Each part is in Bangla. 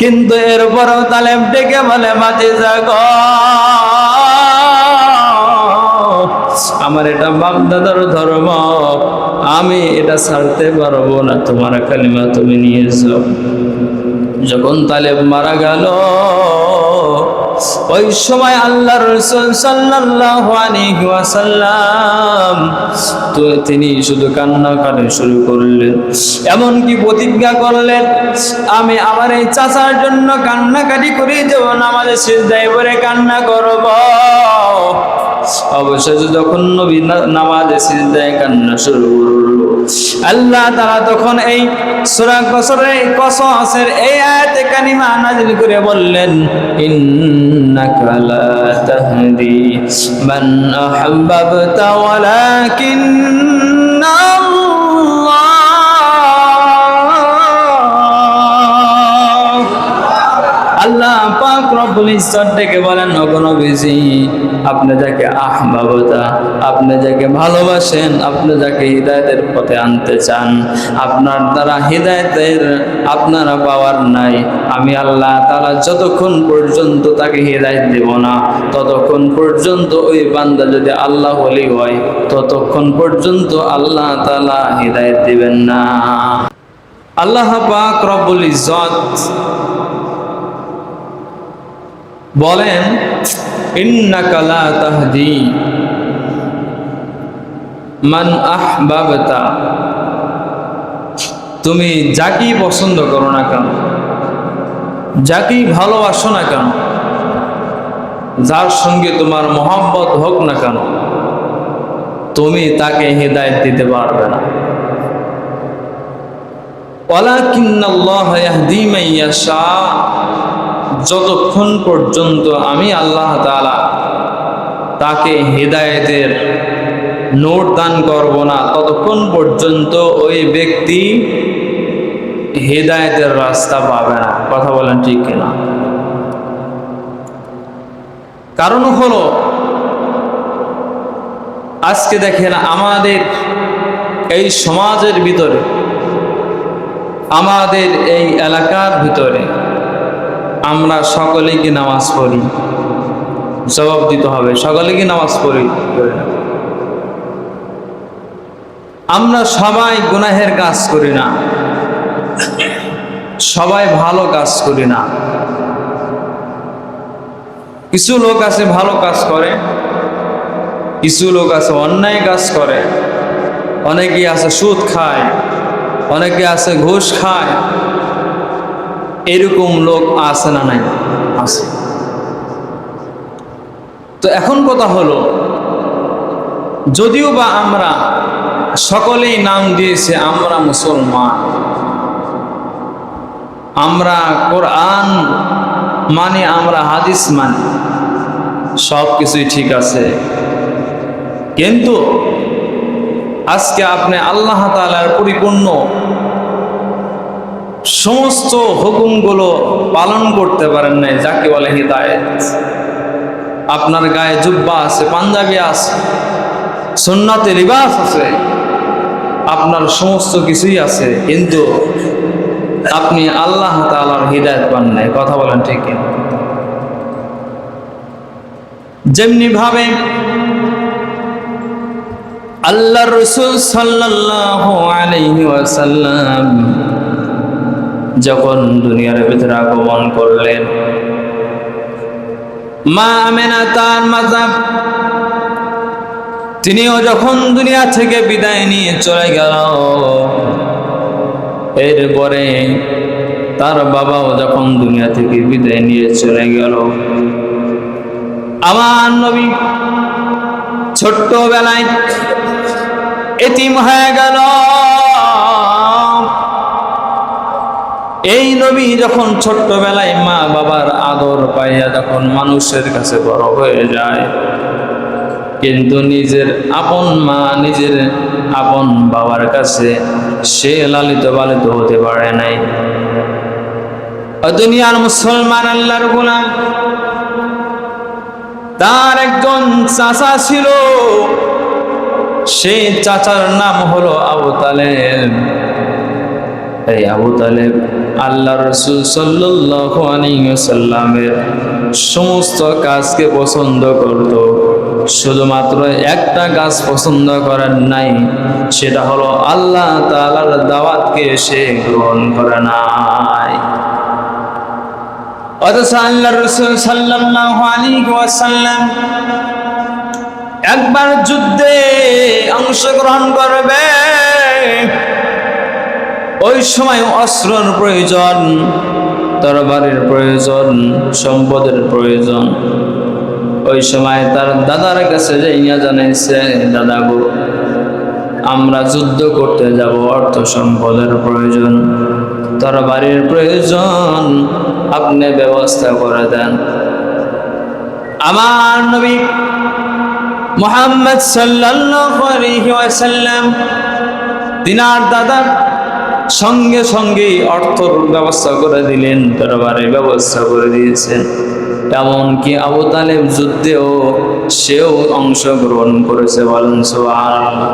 কিন্তু এরপরও তালেব ডেকে বলে, ভাতিজা গো, আমার এটা বাপ দাদার ধর্ম, আমি এটা ছাড়তে পারবো না, তোমার কালিমা তুমি নিয়ে যাও। যখন তালেব মারা গেল, ওই সময় আল্লাহর রাসূল সাল্লাল্লাহু আলাইহি ওয়াসাল্লাম তো তিনি শুধু কান্নাকাটি শুরু করলেন, এমনকি প্রতিজ্ঞা করলেন, আমি আমার এই চাচার জন্য কান্নাকাটি করে যাব, নামাজে সিজদায় পড়ে কান্না করব। অবশেষে যখন নবী নামাজে সিজদায় কান্না শুরু করল, আল্লাহ তাআলা তখন এই সূরা কসসের এই আয়াতে কারিমা নাযিল করে বললেন, ইন্নাকা লা তাহদি মান আহবাবতা ওয়ালাকিন্না আল্লাহ পাক রব্বুল ইজ্জত ডেকে বলেন, ওগো নবীজি, আপনি যাকে আহবাবতা, আপনি যাকে ভালোবাসেন, আপনি যাকে হিদায়াতের পথে আনতে চান, আপনার দ্বারা হিদায়াতের আপনারা পাওয়ার নাই। আমি আল্লাহ তাআলা যতক্ষণ পর্যন্ত তাকে হিদায়াত দেব না, ততক্ষণ পর্যন্ত ওই বান্দা যদি আল্লাহ ওলি হয়, ততক্ষণ পর্যন্ত আল্লাহ তাআলা হিদায়াত দিবেন না। আল্লাহ পাক রব্বুল ইজ্জত বলেন, ইন্নাকা লা তাহদি মান আহবাবতা, তুমি যাকেই পছন্দ করো না কেন, যাকেই ভালোবাসো না কেন, যার সঙ্গে তোমার মহব্বত হোক না কেন, তুমি তাকে হিদায়াত দিতে পারবে না। ওয়ালাকিন্নাল্লাহ ইয়াহদি মান ইয়াশা, যতক্ষণ পর্যন্ত আমি আল্লাহ তাআলা তাকে হিদায়াতের নোট দান করব না, ততক্ষণ পর্যন্ত ওই ব্যক্তি হিদায়াতের রাস্তা পাবে না। কথা বলেন ঠিক কিনা? কারণ হলো, আজকে দেখেন আমাদের এই সমাজের ভিতরে, আমাদের এই এলাকার ভিতরে আমরা সকলেই কি নামাজ পড়ি? জবাব দিতে হবে, সকলে কি নামাজ পড়ি? আমরা সবাই গুনাহের কাজ করি না, সবাই ভালো কাজ করি না। কিছু লোক আছে ভালো কাজ করে, কিছু লোক আছে অন্যায় কাজ করে, অনেকে আছে সুদ খায়, অনেকে আছে ঘুষ খায়। এরকম লোক আছে না নাই? আছে। তো এখন কথা হলো, যদিও বা আমরা সকলেই নাম দিয়েছে আমরা মুসলমান, আমরা কোরআন মানে, আমরা হাদিস মানি, সব কিছুই ঠিক আছে, কিন্তু আজকে আপনি আল্লাহ তাআলার পরিপূর্ণ সমস্ত হুকুমগুলো পালন করতে পারেন নাই, যাকে বলে হিদায়াত। আপনার গায়ে জুব্বা আছে, পাঞ্জাবি আছে, সুন্নতে লিবাস আছে, আপনার সমস্ত কিছুই আছে, কিন্তু আপনি আল্লাহ তাআলার হিদায়াত পান নাই। কথা বলেন ঠিক কিনা? যেমনি ভাবে আল্লাহর রাসূল সাল্লাল্লাহু আলাইহি ওয়াসাল্লাম যখন দুনিয়ার ভিতরে আগমন করলেন, মা আমেনা তার মাযহাব, তিনিও যখন দুনিয়া থেকে বিদায় নিয়ে চলে গেল, এরপরে তার বাবাও যখন দুনিয়া থেকে বিদায় নিয়ে চলে গেল, আমার নবী ছোট্টবেলায় এতিম হয়ে গেল। এই নবী যখন ছোট্টবেলায় মা বাবার আদর পাইয়া যখন মানুষের কাছে বড় হয়ে যায়, কিন্তু নিজের আপন মা, নিজের আপন বাবার কাছে সে লালিত পালিত হতে পারে নাই। দুনিয়ার মুসলমান আল্লাহর গোলাম, তার একজন চাচা ছিল, সেই চাচার নাম হলো আবু তালেব। এই আবু তালেব আল্লাহ রাসূল সাল্লাল্লাহু আলাইহি ওয়াসাল্লামের সমস্ত কাজকে পছন্দ করত, শুধুমাত্র একটা কাজ পছন্দ করেন নাই, সেটা হলো আল্লাহ তাআলার দাওয়াতকে সে গ্রহণ করে নাই। অথচ আল্লাহ রাসূল সাল্লাল্লাহু আলাইহি ওয়াসাল্লাম একবার যুদ্ধে অংশগ্রহণ করবে, ওই সময় অস্ত্রের প্রয়োজন, তরবারির প্রয়োজন, সম্পদের প্রয়োজন। ওই সময় তার দাদার কাছে যাইয়া জানাইছে, দাদা গো, আমরা যুদ্ধ করতে যাব, অর্থ সম্পদের প্রয়োজন, তরবারির প্রয়োজন, আপনি ব্যবস্থা করে দেন। আমার নবী মুহাম্মদ সাল্লাল্লাহু আলাইহি ওয়াসাল্লাম তিনার দাদার সঙ্গে সঙ্গে অর্থর ব্যবস্থা করে দিলেন, তরবারের ব্যবস্থা করে দিয়েছেন। এমনকি আবু তালেব যুদ্ধেও সেও অংশগ্রহণ করেছে, বলেন সুবহানাল্লাহ।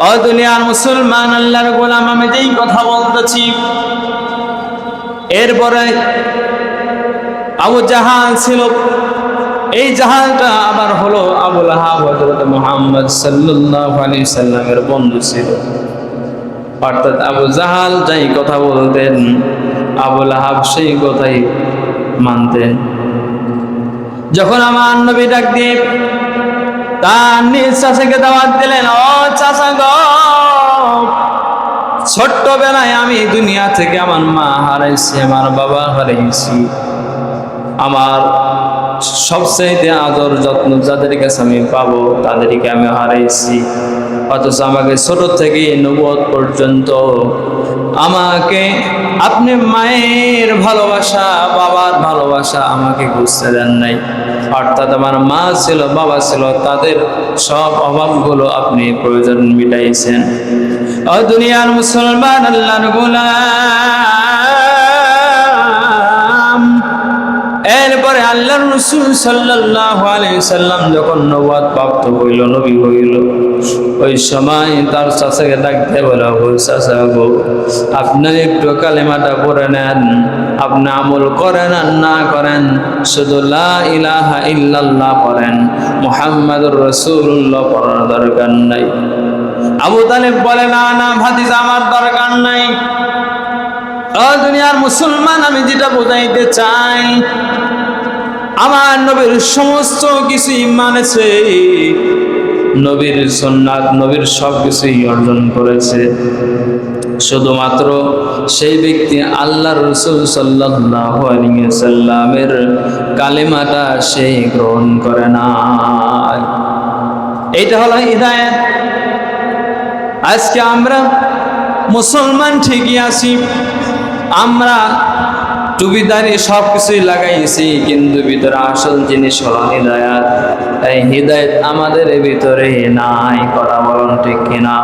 ও দুনিয়ার মুসলমান, আল্লাহর গোলাম, আমি যেই কথা বলতেছি, এরপরে আবু জাহাল ছিল, এই জাহালটা আবার হলো আবু লাহাব, হযরত মুহাম্মদ সাল্লাল্লাহু আলাইহি সাল্লামের বন্ধু ছিল। অর্থাৎ আবু জাহাল যাই কথা বলতেন, আবু লাহাব সেই কথাই মানতেন। যখন আমার নবী ডাক দিয়ে তার নিজ চাচাকে দাওয়াত দিলেন, ও চাচা গো, ছোট্টবেলায় আমি দুনিয়া থেকে আমার মা হারাইছি, আমার বাবা হারাইছি, আমার সবচাইতে আদর যত্ন যাদের কাছে আমি পাবো তাদেরকে আমি হারাইছি। অথচ আমাকে ছোট থেকে নবুয়ত পর্যন্ত আমাকে আপনি মায়ের ভালোবাসা, বাবার ভালোবাসা আমাকে বুঝতে দেন নাই। অর্থাৎ আমার মা ছিল, বাবা ছিল, তাদের সব অভাবগুলো আপনি প্রয়োজন মিটাইছেন। ও দুনিয়ার মুসলমান, আল্লাহর গোলাম, এরপরে আল্লাহর রাসূল সাল্লাল্লাহু আলাইহি সাল্লাম যখন নবুয়ত প্রাপ্ত হইল, নবী হইল, ওই সময় তার চাচাকে ডাকতে বলা, ও চাচা গো, আপনি একটু কালেমাটা পড়ে নেন, আপনি আমল করেন আর না করেন, শুধু লা ইলাহা ইল্লাল্লাহ পড়েন, মুহাম্মাদুর রাসূলুল্লাহ পড়ার দরকার নাই। আবু তালেব বলে, না না ভাতিজা, আমার দরকার নাই। ও দুনিয়ার মুসলমান, আমি যেটা বোঝাইতে চাই, আমার নবীর সমস্ত কিছুই মানেছে, নবীর সুন্নাত, নবীর সব কিছুই অর্জন করেছে, শুধুমাত্র সেই ব্যক্তি আল্লাহর রাসূল সাল্লাল্লাহু আলাইহি ওয়াসাল্লামের কালেমাটা সেই গ্রহণ করে না। এইটা হলো হিদায়াত। আজকে আমরা মুসলমান ঠিকই আছি, আমরা টুপিদারি সব কিছুই লাগাইছি, কিন্তু ভিতরে আসল জিনিস হলো হিদায়াত। এই হিদায়াত আমাদের ভিতরে নাই, কথা বলুন ঠিক কিনা?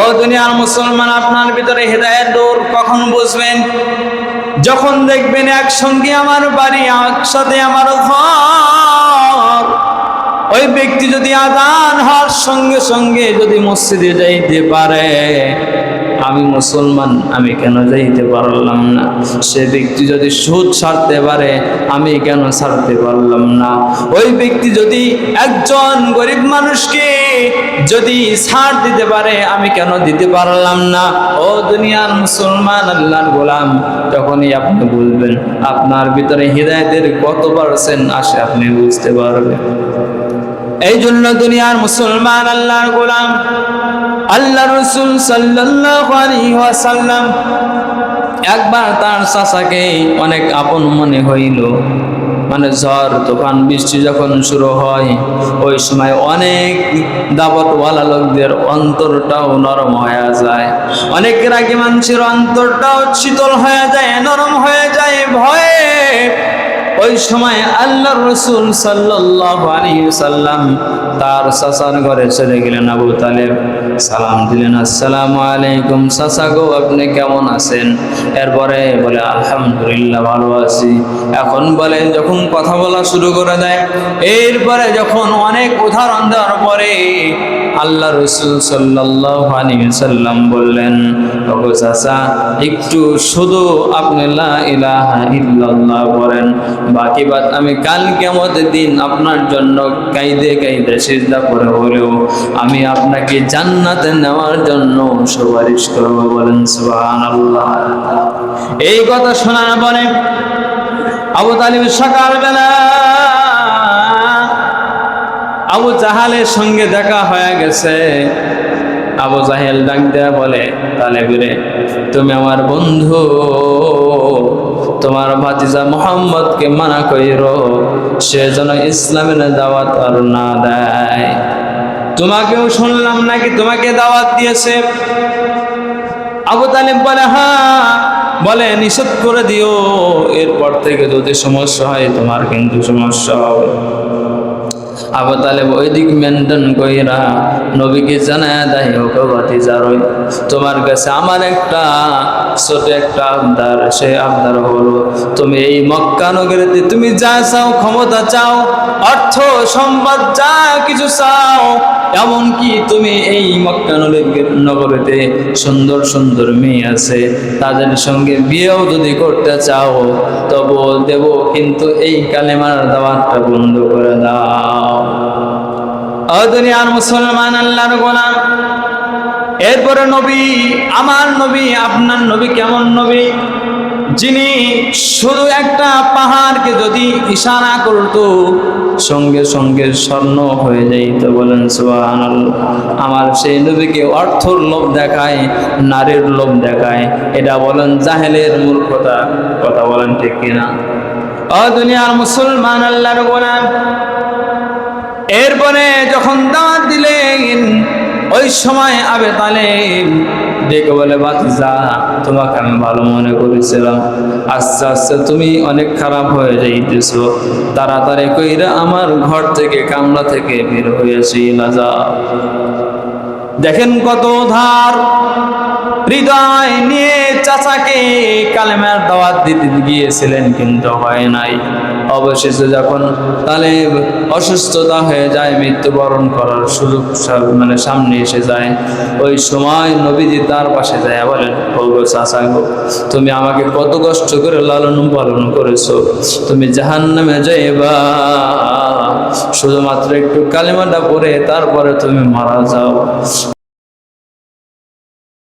ও দুনিয়ার মুসলমান, আপনার ভিতরে হিদায়াত দূর কখন বুঝবেন? যখন দেখবেন একসঙ্গে আমার বাড়ি, একসাথে আমার ঘর, ওই ব্যক্তি যদি আযান হওয়ার সঙ্গে সঙ্গে যদি মসজিদে যাইতে পারে, আমি মুসলমান, আমি কেন যাইতে পারলাম না? সে ব্যক্তি যদি সুদ ছাড়তে পারে, আমি কেন ছাড়তে পারলাম না? ওই ব্যক্তি যদি একজন গরিব মানুষকে যদি ছাড় দিতে পারে, আমি কেন দিতে পারলাম না? ও দুনিয়ার মুসলমান, আল্লাহর গোলাম, তখনই আপনি বুঝবেন আপনার ভিতরে হিদায়াতের কত পার্সেন্ট আসে, আপনি বুঝতে পারবেন। এই জন্য দুনিয়ার মুসলমান, আল্লাহর গোলাম, আল্লাহ রাসূল সাল্লাল্লাহু আলাইহি ওয়াসাল্লাম একবার তার চাচাকে অনেক আপন মনে হইল। মানে ঝড় তুফান বৃষ্টি যখন শুরু হয়, ওই সময় অনেক দাবতওয়ালা লোকদের অন্তরটাও নরম হয়ে যায়, অনেক রাগী মানুষের অন্তরটাও শীতল হয়ে যায়, নরম হয়ে যায় ভয়ে। ওই সময় আল্লাহর রাসূল সাল্লাল্লাহু আলাইহি ওয়াসাল্লাম তার চাচার ঘরে চলে গেলেন। আবু তালেব সালাম দিলেন, আসসালামু আলাইকুম চাচা গো, আপনি কেমন আছেন? এরপরে বলে, আলহামদুলিল্লাহ ভালো আছি। এখন বলে, যখন কথা বলা শুরু করে দেয়, এরপরে যখন অনেক উদাহরণ দেওয়ার পরে আল্লাহ রাসূল সাল্লাল্লাহু আলাইহি ওয়াসাল্লাম বললেন, ওগো চাচা, একটু শুধু আপনি লা ইলাহা ইল্লাল্লাহ বলেন, বাকি বাদ আমি কাল কিয়ামতের দিন আপনার জন্য কাইদে কাইদে সিজদা করে হলেও আমি আপনাকে জান্নাতে নেওয়ার জন্য সুপারিশ করব। বলেন সুবহানাল্লাহ। এই কথা শোনার পরে আবু তালিব সকালবেলা আবু জাহালের সঙ্গে দেখা হয়ে গেছে। আবু জাহেল ডাক দেয়া বলে, তালেবরে, তুমি আমার বন্ধু, তোমার ভাতিজা মুহাম্মদকে মানা কইরো, সে যেন ইসলামের দাওয়াত আর না দেয়। তোমাকেও শুনলাম নাকি তোমাকে দাওয়াত দিয়েছে। আবু তালিব বলে, হ্যাঁ। বলে, নিষেধ করে দিও, এরপর থেকে যদি সমস্যা হয় তোমার কিন্তু সমস্যা হবে। আবু তালেব ওই দিক মেনটেন কইরা নবীকে জানায় দেয়, ওকে ভাতিজারই, তোমার কাছে আমার একটা ছোট একটা আবদার। সেই আবদার হলো, তুমি এই মক্কা নগরীতে তুমি যা চাও, ক্ষমতা চাও, অর্থ সম্পদ যা কিছু চাও, এমনকি তুমি এই মক্কা নগরীতে সুন্দর সুন্দর মেয়ে আছে, তাদের সঙ্গে বিয়েও যদি করতে চাও তবু দেব, কিন্তু এই কালেমার দাওয়াতটা বন্ধ করে দাও। ও দুনিয়ার মুসলমান, আল্লাহর গোলাম, এরপরে নবী, আমার নবী, আপনার নবী কেমন নবী? যিনি শুধু একটা পাহাড়কে যদি ইশারা করতো সঙ্গে সঙ্গে স্বর্ণ হয়ে যাইতো। বলেন সুবহানাল্লাহ। আমার সেই নবীকে অর্থর লোভ দেখায়, নারীর লোভ দেখায়, এটা বলেন জাহেলের মূর্খতা। কথা বলেন ঠিক কিনা? ও দুনিয়ার মুসলমান, আল্লাহর গোলাম, এরপরে যখন দাওয়াত দিলেন ওই সময় আবু তালেব ডেকে বলে, ভাতিজা, তোমাকে আমি ভালো মনে করেছিলাম, আস্তে আস্তে তুমি অনেক খারাপ হয়ে যাইতেছো, তাড়াতাড়ি কইরা আমার ঘর থেকে, কামরা থেকে বের হয়েছি না যা। দেখেন কত ধার হৃদয় নিয়ে চাচাকে কালেমার দাওয়াত দিতে গিয়েছিলেন, কিন্তু হয় নাই। অবশেষে যখন তালেব অসুস্থতা হয়ে যায়, মৃত্যুবরণ করার সুযোগ সামনে এসে যায়, ওই সময় নবীজি তার পাশে যায় বলেন, ওগো চাচা গো, তুমি আমাকে কত কষ্ট করে লালন পালন করেছো, তুমি জাহান্নামে যাইবা, শুধুমাত্র একটু কালেমাটা পড়ে তারপরে তুমি মারা যাও।